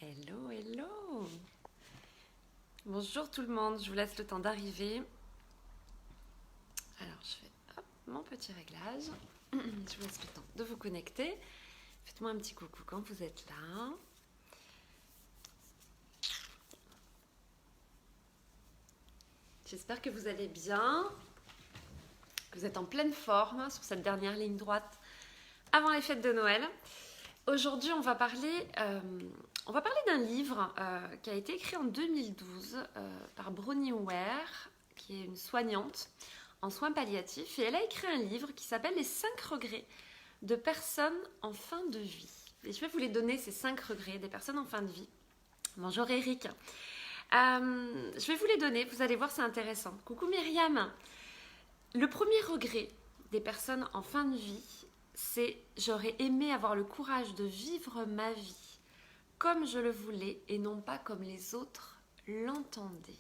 Hello, hello. Bonjour tout le monde, je vous laisse le temps d'arriver. Alors je fais hop, mon petit réglage. Je vous laisse le temps de vous connecter. Faites-moi un petit coucou quand vous êtes là. J'espère que vous allez bien, que vous êtes en pleine forme sur cette dernière ligne droite avant les fêtes de Noël. Aujourd'hui, on va parler d'un livre qui a été écrit en 2012 par Bronnie Ware, qui est une soignante en soins palliatifs. Et elle a écrit un livre qui s'appelle « Les 5 regrets de personnes en fin de vie ». Et je vais vous les donner, ces 5 regrets des personnes en fin de vie. Bonjour Eric. Je vais vous les donner, vous allez voir, c'est intéressant. Coucou Myriam. Le premier regret des personnes en fin de vie, c'est « j'aurais aimé avoir le courage de vivre ma vie comme je le voulais et non pas comme les autres l'entendaient ».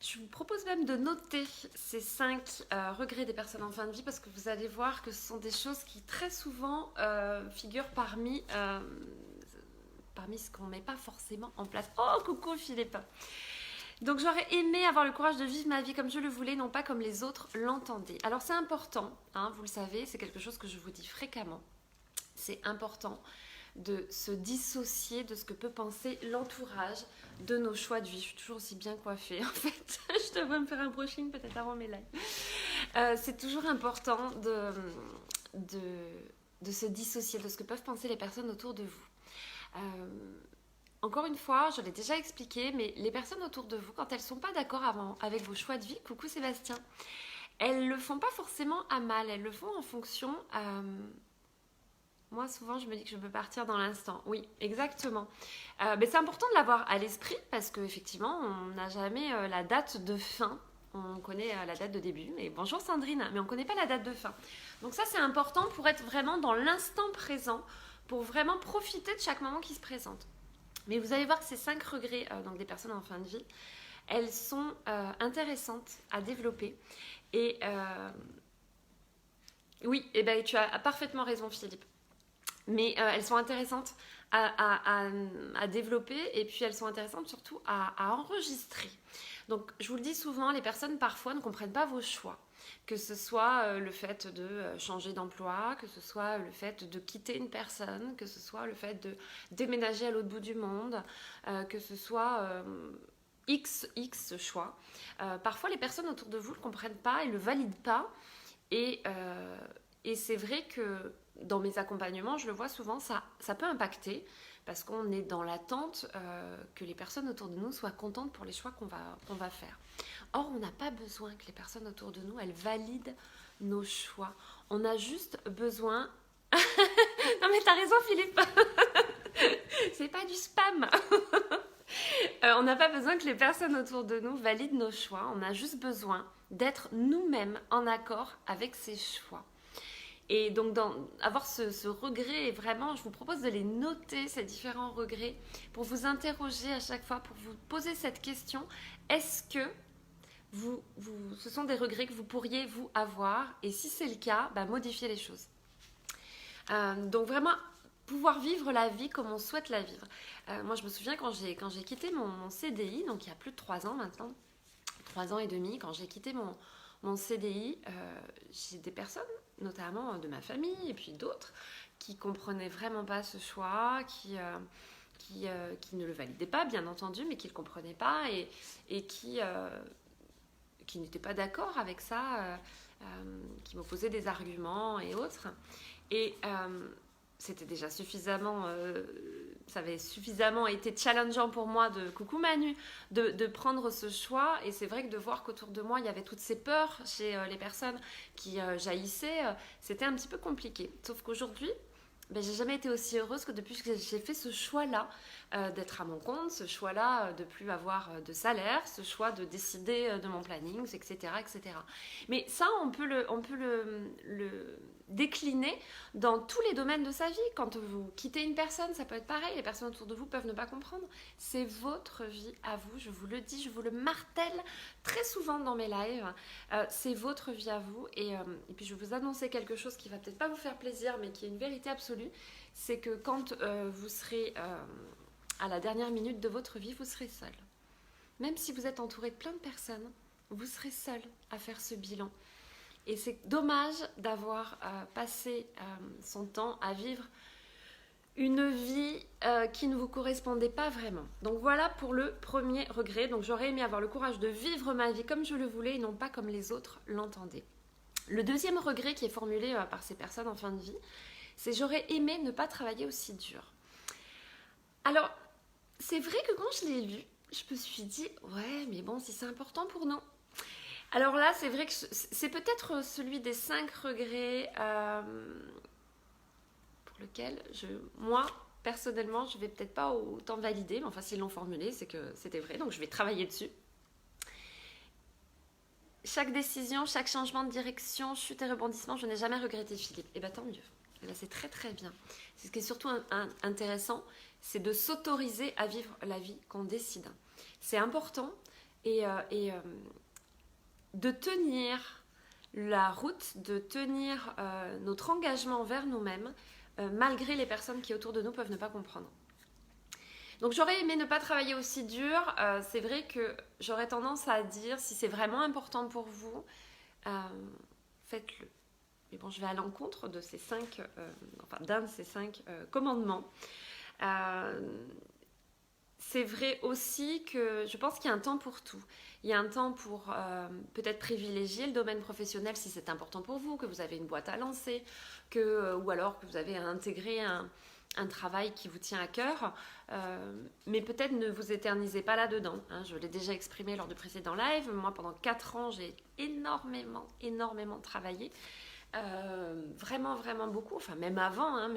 Je vous propose même de noter ces 5 regrets des personnes en fin de vie parce que vous allez voir que ce sont des choses qui très souvent figurent parmi ce qu'on ne met pas forcément en place. Oh, coucou Philippe. Donc j'aurais aimé avoir le courage de vivre ma vie comme je le voulais, non pas comme les autres l'entendaient. Alors c'est important, vous le savez, c'est quelque chose que je vous dis fréquemment. C'est important de se dissocier de ce que peut penser l'entourage de nos choix de vie. Je suis toujours aussi bien coiffée en fait. Je devrais me faire un brushing peut-être avant mes lives. C'est toujours important de se dissocier de ce que peuvent penser les personnes autour de vous. Encore une fois, je l'ai déjà expliqué, mais les personnes autour de vous, quand elles ne sont pas d'accord avec vos choix de vie, coucou Sébastien, elles ne le font pas forcément à mal, elles le font en fonction... Moi, souvent, je me dis que je peux partir dans l'instant. Oui, exactement. Mais c'est important de l'avoir à l'esprit parce qu'effectivement, on n'a jamais la date de fin. On connaît la date de début. Mais bonjour Sandrine, mais on ne connaît pas la date de fin. Donc ça, c'est important pour être vraiment dans l'instant présent, pour vraiment profiter de chaque moment qui se présente. Mais vous allez voir que ces 5 regrets donc des personnes en fin de vie, elles sont intéressantes à développer. Et oui, tu as parfaitement raison Philippe. Mais elles sont intéressantes à développer et puis elles sont intéressantes surtout à enregistrer. Donc je vous le dis souvent, les personnes parfois ne comprennent pas vos choix. Que ce soit le fait de changer d'emploi, que ce soit le fait de quitter une personne, que ce soit le fait de déménager à l'autre bout du monde, que ce soit X choix. Parfois les personnes autour de vous ne le comprennent pas et ne le valident pas. Et c'est vrai que dans mes accompagnements, je le vois souvent, ça peut impacter parce qu'on est dans l'attente que les personnes autour de nous soient contentes pour les choix qu'on va faire. Or, on n'a pas besoin que les personnes autour de nous, elles valident nos choix. On a juste besoin... Non mais t'as raison Philippe. C'est pas du spam. On n'a pas besoin que les personnes autour de nous valident nos choix. On a juste besoin d'être nous-mêmes en accord avec ces choix. Et donc, avoir ce regret, vraiment, je vous propose de les noter, ces différents regrets, pour vous interroger à chaque fois, pour vous poser cette question. Est-ce que ce sont des regrets que vous pourriez, vous, avoir? Et si c'est le cas, modifiez les choses. Donc, vraiment, pouvoir vivre la vie comme on souhaite la vivre. Moi, je me souviens quand j'ai quitté mon CDI, donc il y a plus de 3 ans maintenant, 3 ans et demi, quand j'ai quitté mon CDI, j'ai des personnes, notamment de ma famille et puis d'autres, qui comprenaient vraiment pas ce choix, qui ne le validaient pas, bien entendu, mais qui le comprenaient pas et qui n'étaient pas d'accord avec ça, qui m'opposaient des arguments et autres. Et c'était déjà suffisamment... ça avait suffisamment été challengeant pour moi coucou Manu, de prendre ce choix. Et c'est vrai que de voir qu'autour de moi, il y avait toutes ces peurs chez les personnes qui jaillissaient, c'était un petit peu compliqué. Sauf qu'aujourd'hui, j'ai jamais été aussi heureuse que depuis que j'ai fait ce choix-là d'être à mon compte, ce choix-là de plus avoir de salaire, ce choix de décider de mon planning, etc., etc. Mais ça, on peut le décliner dans tous les domaines de sa vie. Quand vous quittez une personne, ça peut être pareil. Les personnes autour de vous peuvent ne pas comprendre. C'est votre vie à vous. Je vous le dis, je vous le martèle très souvent dans mes lives. C'est votre vie à vous. Et puis, je vais vous annoncer quelque chose qui va peut-être pas vous faire plaisir, mais qui est une vérité absolue. absolue, c'est que quand vous serez à la dernière minute de votre vie, vous serez seul. Même si vous êtes entouré de plein de personnes, vous serez seul à faire ce bilan. Et c'est dommage d'avoir passé son temps à vivre une vie qui ne vous correspondait pas vraiment. Donc voilà pour le premier regret. Donc j'aurais aimé avoir le courage de vivre ma vie comme je le voulais et non pas comme les autres l'entendaient. Le deuxième regret qui est formulé par ces personnes en fin de vie, c'est j'aurais aimé ne pas travailler aussi dur. Alors, c'est vrai que quand je l'ai lu, je me suis dit, ouais, mais bon, si c'est important pour nous. Alors là, c'est vrai que c'est peut-être celui des 5 regrets pour lequel moi, personnellement, je vais peut-être pas autant valider, mais enfin, s'ils l'ont formulé, c'est que c'était vrai, donc je vais travailler dessus. Chaque décision, chaque changement de direction, chute et rebondissement, je n'ai jamais regretté, Philippe. Et bien, tant mieux. Et là, c'est très très bien. Ce qui est surtout intéressant, c'est de s'autoriser à vivre la vie qu'on décide. C'est important et de tenir la route, de tenir notre engagement envers nous-mêmes, malgré les personnes qui autour de nous peuvent ne pas comprendre. Donc j'aurais aimé ne pas travailler aussi dur. C'est vrai que j'aurais tendance à dire, si c'est vraiment important pour vous, faites-le. Mais bon, je vais à l'encontre de ces 5, d'un de ces 5 commandements. C'est vrai aussi que je pense qu'il y a un temps pour tout. Il y a un temps pour peut-être privilégier le domaine professionnel si c'est important pour vous, que vous avez une boîte à lancer, ou alors que vous avez intégré un travail qui vous tient à cœur. Mais peut-être ne vous éternisez pas là-dedans. Hein. Je l'ai déjà exprimé lors de précédents lives. Moi, pendant 4 ans, j'ai énormément travaillé. Vraiment, vraiment beaucoup. Enfin, même avant, hein,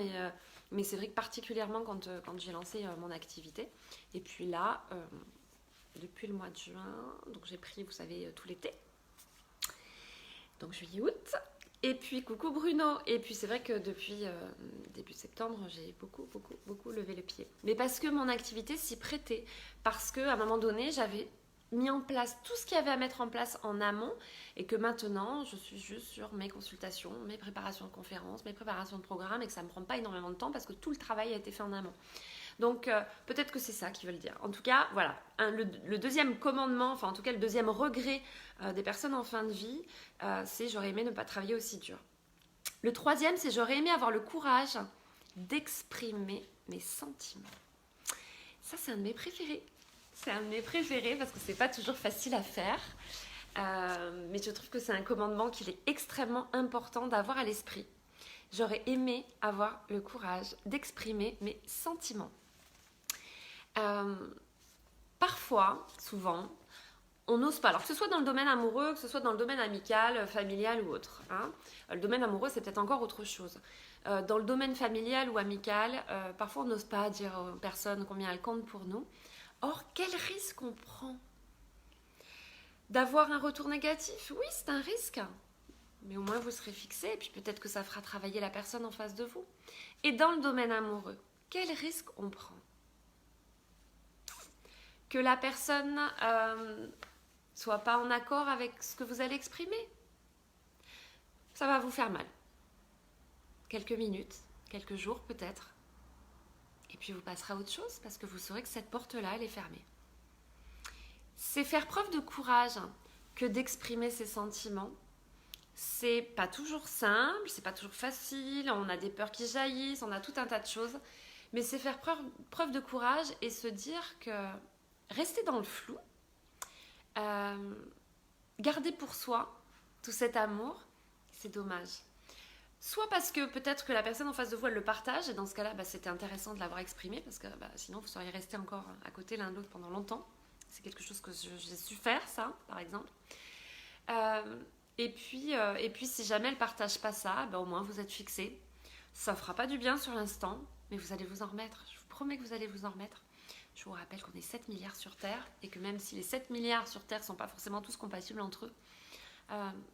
mais c'est vrai que particulièrement quand j'ai lancé mon activité. Et puis là, depuis le mois de juin, donc j'ai pris, vous savez, tout l'été. Donc juillet, août. Et puis coucou Bruno. Et puis c'est vrai que depuis début septembre, j'ai beaucoup levé le pied. Mais parce que mon activité s'y prêtait. Parce qu'à un moment donné, j'avais mis en place tout ce qu'il y avait à mettre en place en amont et que maintenant je suis juste sur mes consultations, mes préparations de conférences, mes préparations de programmes et que ça ne me prend pas énormément de temps parce que tout le travail a été fait en amont. Donc peut-être que c'est ça qu'ils veulent dire. En tout cas, voilà, le deuxième commandement, enfin en tout cas le deuxième regret des personnes en fin de vie, c'est j'aurais aimé ne pas travailler aussi dur. Le troisième, c'est j'aurais aimé avoir le courage d'exprimer mes sentiments. Ça, c'est un de mes préférés. C'est un de mes préférés parce que c'est pas toujours facile à faire. Mais je trouve que c'est un commandement qu'il est extrêmement important d'avoir à l'esprit. J'aurais aimé avoir le courage d'exprimer mes sentiments. Parfois, souvent, on n'ose pas. Alors que ce soit dans le domaine amoureux, que ce soit dans le domaine amical, familial ou autre. Hein. Le domaine amoureux, c'est peut-être encore autre chose. Dans le domaine familial ou amical, parfois on n'ose pas dire aux personnes combien elles comptent pour nous. Or, quel risque on prend d'avoir un retour négatif? Oui, c'est un risque. Mais au moins vous serez fixé et puis peut-être que ça fera travailler la personne en face de vous. Et dans le domaine amoureux, quel risque on prend? Que la personne soit pas en accord avec ce que vous allez exprimer. Ça va vous faire mal. Quelques minutes, quelques jours peut-être. Et puis vous passerez à autre chose parce que vous saurez que cette porte-là, elle est fermée. C'est faire preuve de courage que d'exprimer ses sentiments. C'est pas toujours simple, c'est pas toujours facile, on a des peurs qui jaillissent, on a tout un tas de choses. Mais c'est faire preuve de courage et se dire que rester dans le flou, garder pour soi tout cet amour, c'est dommage. Soit parce que peut-être que la personne en face de vous, elle le partage, et dans ce cas-là, c'était intéressant de l'avoir exprimé, parce que sinon, vous seriez restés encore à côté l'un de l'autre pendant longtemps. C'est quelque chose que j'ai su faire, ça, par exemple. Et puis, si jamais elle ne partage pas ça, au moins vous êtes fixé. Ça ne fera pas du bien sur l'instant, mais vous allez vous en remettre. Je vous promets que vous allez vous en remettre. Je vous rappelle qu'on est 7 milliards sur Terre, et que même si les 7 milliards sur Terre ne sont pas forcément tous compatibles entre eux,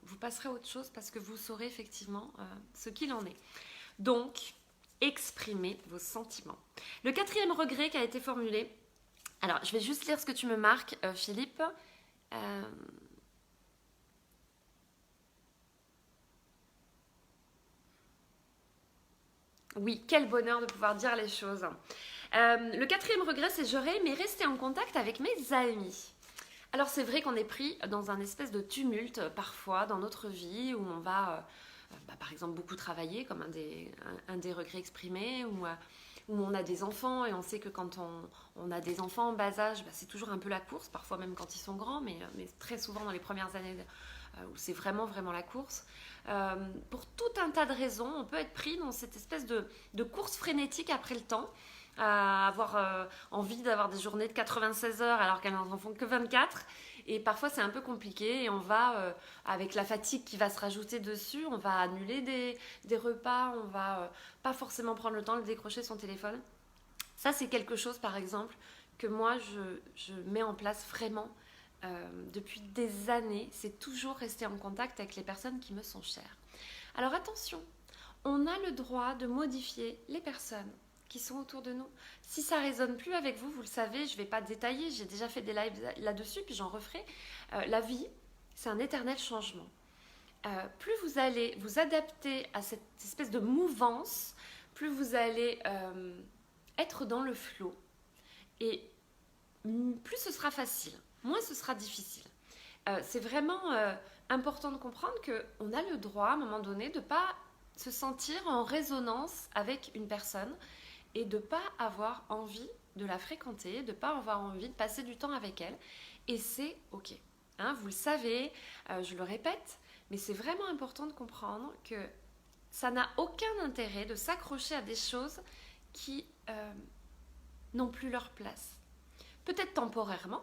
vous passerez à autre chose parce que vous saurez effectivement ce qu'il en est. Donc, exprimez vos sentiments. Le quatrième regret qui a été formulé, alors je vais juste lire ce que tu me marques, Philippe. Oui, quel bonheur de pouvoir dire les choses. Le quatrième regret, c'est j'aurais aimé rester en contact avec mes amis. Alors c'est vrai qu'on est pris dans un espèce de tumulte parfois dans notre vie où on va, par exemple, beaucoup travailler comme un des regrets exprimés, où on a des enfants et on sait que quand on a des enfants en bas âge, c'est toujours un peu la course, parfois même quand ils sont grands, mais très souvent dans les premières années où c'est vraiment vraiment la course. Pour tout un tas de raisons, on peut être pris dans cette espèce de course frénétique après le temps, à avoir envie d'avoir des journées de 96 heures alors qu'elles n'en font que 24. Et parfois c'est un peu compliqué et on va, avec la fatigue qui va se rajouter dessus, on va annuler des repas, on va pas forcément prendre le temps de décrocher son téléphone. Ça c'est quelque chose par exemple que moi je mets en place vraiment depuis des années, c'est toujours rester en contact avec les personnes qui me sont chères. Alors attention, on a le droit de modifier les personnes qui sont autour de nous. Si ça résonne plus avec vous, vous le savez, je ne vais pas détailler, j'ai déjà fait des lives là-dessus, puis j'en referai. La vie, c'est un éternel changement. Plus vous allez vous adapter à cette espèce de mouvance, plus vous allez être dans le flot. Et plus ce sera facile, moins ce sera difficile. C'est vraiment important de comprendre qu'on a le droit, à un moment donné, de ne pas se sentir en résonance avec une personne et de ne pas avoir envie de la fréquenter, de ne pas avoir envie de passer du temps avec elle. Et c'est OK. Hein, vous le savez, je le répète, mais c'est vraiment important de comprendre que ça n'a aucun intérêt de s'accrocher à des choses qui n'ont plus leur place. Peut-être temporairement,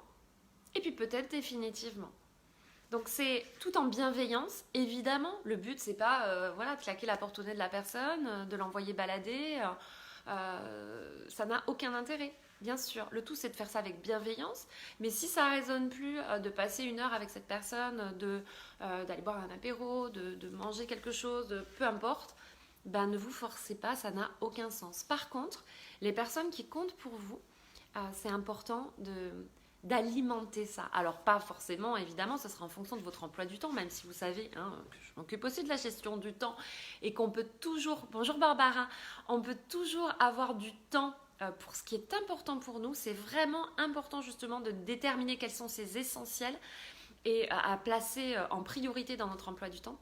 et puis peut-être définitivement. Donc c'est tout en bienveillance, évidemment. Le but, c'est pas de claquer la porte au nez de la personne, de l'envoyer balader. Ça n'a aucun intérêt, bien sûr. Le tout, c'est de faire ça avec bienveillance. Mais si ça ne résonne plus, de passer une heure avec cette personne, d'aller boire un apéro, de manger quelque chose, peu importe, ne vous forcez pas, ça n'a aucun sens. Par contre, les personnes qui comptent pour vous, c'est important d'alimenter ça. Alors pas forcément, évidemment, ce sera en fonction de votre emploi du temps, même si vous savez que je m'occupe aussi de la gestion du temps et qu'on peut toujours, bonjour Barbara, on peut toujours avoir du temps pour ce qui est important pour nous. C'est vraiment important justement de déterminer quels sont ces essentiels et à placer en priorité dans notre emploi du temps.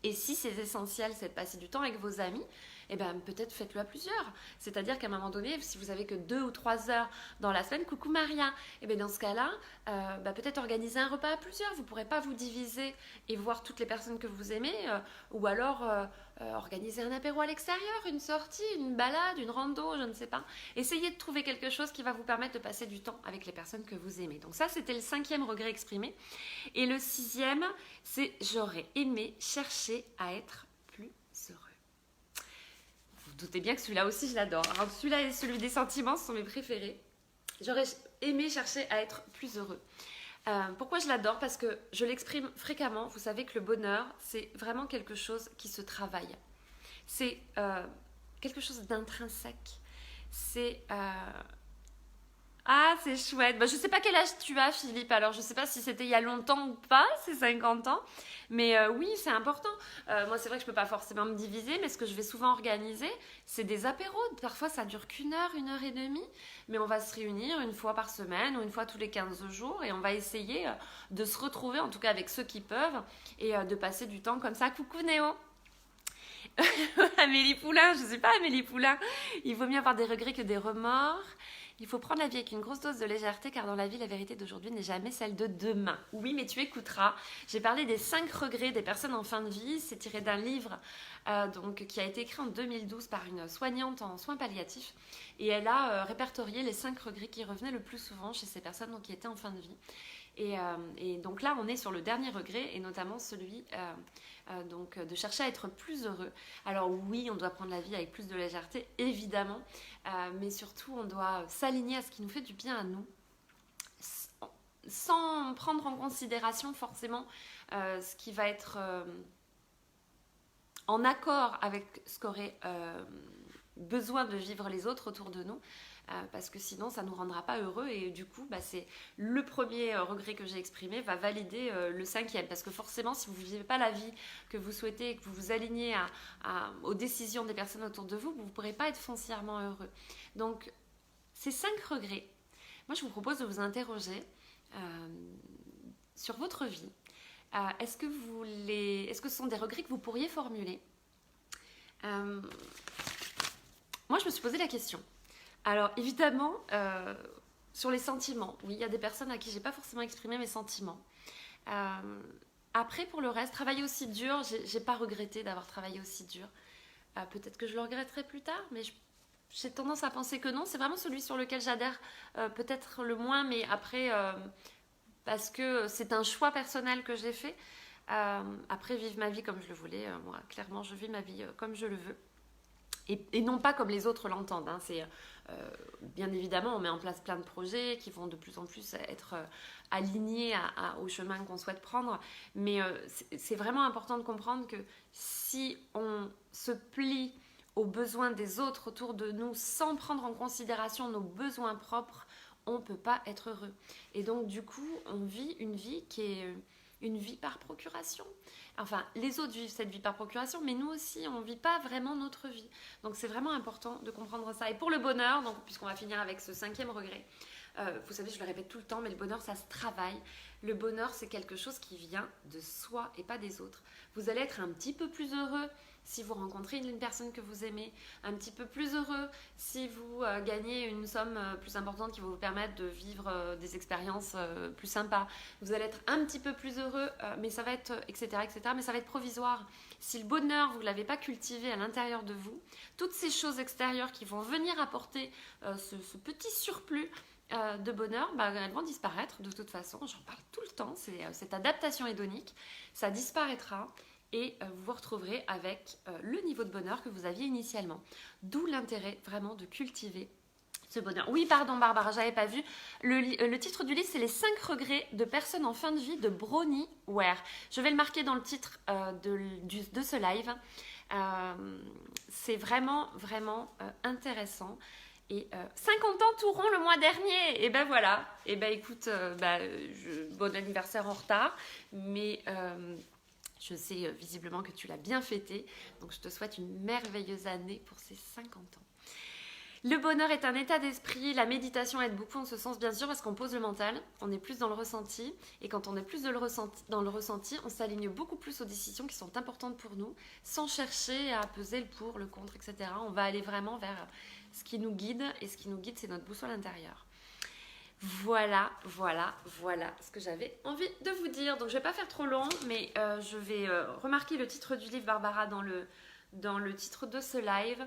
Et si c'est essentiel, c'est de passer du temps avec vos amis, peut-être faites-le à plusieurs. C'est-à-dire qu'à un moment donné, si vous avez que 2 ou 3 heures dans la semaine, coucou Maria, dans ce cas-là, peut-être organiser un repas à plusieurs. Vous ne pourrez pas vous diviser et voir toutes les personnes que vous aimez, ou alors organiser un apéro à l'extérieur, une sortie, une balade, une rando, je ne sais pas. Essayez de trouver quelque chose qui va vous permettre de passer du temps avec les personnes que vous aimez. Donc ça, c'était le 5e regret exprimé. Et le 6e, c'est j'aurais aimé chercher à être plus heureux. Vous vous doutez bien que celui-là aussi, je l'adore. Alors, celui-là et celui des sentiments sont mes préférés. J'aurais aimé chercher à être plus heureux. Pourquoi je l'adore? Parce que je l'exprime fréquemment. Vous savez que le bonheur, c'est vraiment quelque chose qui se travaille. C'est quelque chose d'intrinsèque. C'est... Ah, c'est chouette. Je ne sais pas quel âge tu as, Philippe. Alors, je ne sais pas si c'était il y a longtemps ou pas, c'est 50 ans. Mais oui, c'est important. Moi, c'est vrai que je ne peux pas forcément me diviser, mais ce que je vais souvent organiser, c'est des apéros. Parfois, ça dure qu'1 heure, 1 heure et demie. Mais on va se réunir une fois par semaine ou une fois tous les 15 jours. Et on va essayer de se retrouver, en tout cas avec ceux qui peuvent, et de passer du temps comme ça. Coucou Néo. Amélie Poulain, je ne sais pas Amélie Poulain. Il vaut mieux avoir des regrets que des remords. Il faut prendre la vie avec une grosse dose de légèreté car dans la vie, la vérité d'aujourd'hui n'est jamais celle de demain. Oui, mais tu écouteras. J'ai parlé des 5 regrets des personnes en fin de vie. C'est tiré d'un livre qui a été écrit en 2012 par une soignante en soins palliatifs. Et elle a répertorié les 5 regrets qui revenaient le plus souvent chez ces personnes qui étaient en fin de vie. Et donc là, on est sur le dernier regret et notamment celui de chercher à être plus heureux. Alors oui, on doit prendre la vie avec plus de légèreté, évidemment, mais surtout, on doit s'aligner à ce qui nous fait du bien à nous, sans prendre en considération forcément ce qui va être en accord avec ce qu'aurait besoin de vivre les autres autour de nous, parce que sinon ça ne nous rendra pas heureux. Et du coup, c'est le premier regret que j'ai exprimé va valider le cinquième, parce que forcément, si vous ne vivez pas la vie que vous souhaitez et que vous vous alignez aux décisions des personnes autour de vous, vous ne pourrez pas être foncièrement heureux. Donc, ces 5 regrets, moi je vous propose de vous interroger sur votre vie. Est-ce que ce sont des regrets que vous pourriez formuler? Moi, je me suis posé la question. Alors, évidemment, sur les sentiments, oui, il y a des personnes à qui j'ai pas forcément exprimé mes sentiments. Après, pour le reste, travailler aussi dur, j'ai pas regretté d'avoir travaillé aussi dur. Peut-être que je le regretterai plus tard, mais j'ai tendance à penser que non. C'est vraiment celui sur lequel j'adhère peut-être le moins, mais après, parce que c'est un choix personnel que j'ai fait. Après, vivre ma vie comme je le voulais, moi, clairement, je vis ma vie comme je le veux. Et non pas comme les autres l'entendent. C'est bien évidemment, on met en place plein de projets qui vont de plus en plus être alignés au chemin qu'on souhaite prendre. Mais c'est vraiment important de comprendre que si on se plie aux besoins des autres autour de nous sans prendre en considération nos besoins propres, on ne peut pas être heureux. Et donc du coup, on vit une vie qui est une vie par procuration. Enfin, les autres vivent cette vie par procuration, mais nous aussi, on ne vit pas vraiment notre vie. Donc c'est vraiment important de comprendre ça. Et pour le bonheur, donc, puisqu'on va finir avec ce 5e regret, vous savez, je le répète tout le temps, mais le bonheur, ça se travaille. Le bonheur, c'est quelque chose qui vient de soi et pas des autres. Vous allez être un petit peu plus heureux si vous rencontrez une personne que vous aimez, un petit peu plus heureux si vous gagnez une somme plus importante qui va vous permettre de vivre des expériences plus sympas. Vous allez être un petit peu plus heureux, mais ça va être, etc., mais ça va être provisoire. Si le bonheur, vous ne l'avez pas cultivé à l'intérieur de vous, toutes ces choses extérieures qui vont venir apporter ce petit surplus de bonheur, elles vont disparaître de toute façon. J'en parle tout le temps, c'est cette adaptation hédonique, ça disparaîtra. Et vous vous retrouverez avec le niveau de bonheur que vous aviez initialement. D'où l'intérêt vraiment de cultiver ce bonheur. Oui, pardon Barbara, j'avais pas vu. Le titre du livre, c'est Les 5 regrets de personnes en fin de vie de Bronnie Ware. Je vais le marquer dans le titre de ce live. C'est vraiment, vraiment intéressant. Et 50 ans tout rond le mois dernier. Et ben voilà. Et ben écoute, bon anniversaire en retard. Mais... je sais visiblement que tu l'as bien fêté, donc je te souhaite une merveilleuse année pour ces 50 ans. Le bonheur est un état d'esprit, la méditation aide beaucoup en ce sens bien sûr parce qu'on pose le mental, on est plus dans le ressenti, et quand on est plus dans le ressenti, on s'aligne beaucoup plus aux décisions qui sont importantes pour nous, sans chercher à peser le pour, le contre, etc. On va aller vraiment vers ce qui nous guide, et ce qui nous guide c'est notre boussole intérieure. Voilà ce que j'avais envie de vous dire. Donc je ne vais pas faire trop long, mais je vais remarquer le titre du livre Barbara dans le titre de ce live.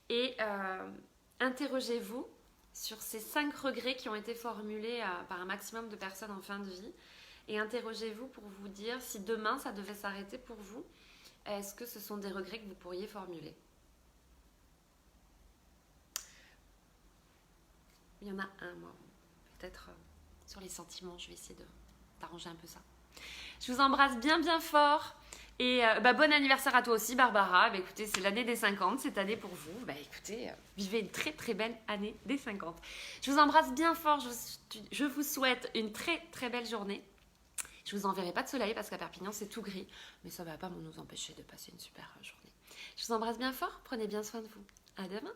Et interrogez-vous sur ces 5 regrets qui ont été formulés par un maximum de personnes en fin de vie. Et interrogez-vous pour vous dire si demain ça devait s'arrêter pour vous, est-ce que ce sont des regrets que vous pourriez formuler? Il y en a un, moi. Peut-être sur les sentiments, je vais essayer d'arranger un peu ça. Je vous embrasse bien fort et bon anniversaire à toi aussi Barbara. Écoutez, c'est l'année des 50 cette année pour vous. Écoutez, vivez une très très belle année des 50. Je vous embrasse bien fort, je vous souhaite une très très belle journée. Je vous enverrai pas de soleil parce qu'à Perpignan c'est tout gris, mais ça ne va pas nous empêcher de passer une super journée. Je vous embrasse bien fort, prenez bien soin de vous. À demain.